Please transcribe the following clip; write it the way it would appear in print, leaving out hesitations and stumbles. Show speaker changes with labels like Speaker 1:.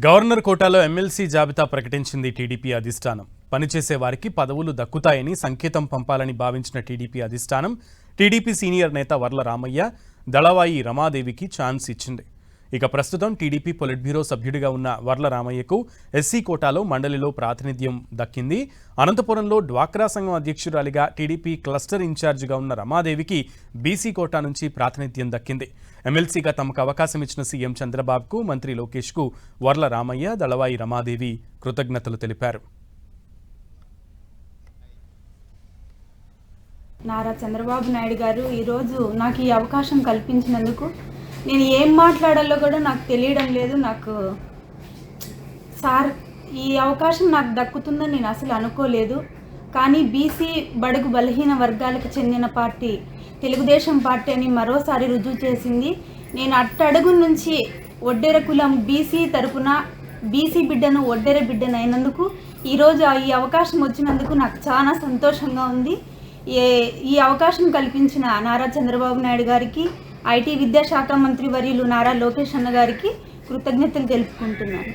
Speaker 1: Governor కోటాలో MLC జాబితా ప్రకటించింది టీడీపీ అధిష్టానం. పనిచేసే వారికి పదవులు దక్కుతాయని సంకేతం పంపాలని భావించిన టీడీపీ అధిష్టానం టీడీపీ సీనియర్ నేత వర్ల రామయ్య, దళవాయి రమాదేవికి ఛాన్స్ ఇచ్చింది. ఇక ప్రస్తుతం టీడీపీ పొలిట్ బ్యూరో సభ్యుడిగా ఉన్న వర్ల రామయ్యకు ఎస్సీ కోటాలో మండలిలో ప్రాతినిధ్యం దక్కింది. అనంతపురంలో డ్వాక్రా సంఘం అధ్యక్షురాలిగా టీడీపీ క్లస్టర్ ఇన్ఛార్జిగా ఉన్న రమాదేవికి బీసీ కోటా నుంచి ప్రాతినిధ్యం దక్కింది. ఎమ్మెల్సీగా తమకు అవకాశం ఇచ్చిన సీఎం చంద్రబాబుకు, మంత్రి లోకేష్కు వర్ల రామయ్య, దళవాయి రమాదేవి కృతజ్ఞతలు తెలిపారు.
Speaker 2: నారా చంద్రబాబు నాయుడు గారు ఈరోజు నాకు ఈ అవకాశం కల్పించినందుకు నేను ఏం మాట్లాడాలో కూడా నాకు తెలియడం లేదు. సార్ ఈ అవకాశం నాకు దక్కుతుందని నేను అసలు అనుకోలేదు. కానీ బీసీ బడుగు బలహీన వర్గాలకు చెందిన పార్టీ తెలుగుదేశం పార్టీ అని మరోసారి రుజువు చేసింది. నేను అట్టడుగు నుంచి ఒడ్డెర కులం బీసీ తరపున బీసీ బిడ్డను ఒడ్డెర బిడ్డను అయినందుకు ఈరోజు ఈ అవకాశం వచ్చినందుకు నాకు చాలా సంతోషంగా ఉంది. ఈ అవకాశం కల్పించిన నారా చంద్రబాబు నాయుడు గారికి, ఐటీ విద్యాశాఖ మంత్రి వర్యులు నారా లోకేష్ అన్న గారికి కృతజ్ఞతలు తెలుపుకుంటున్నాను.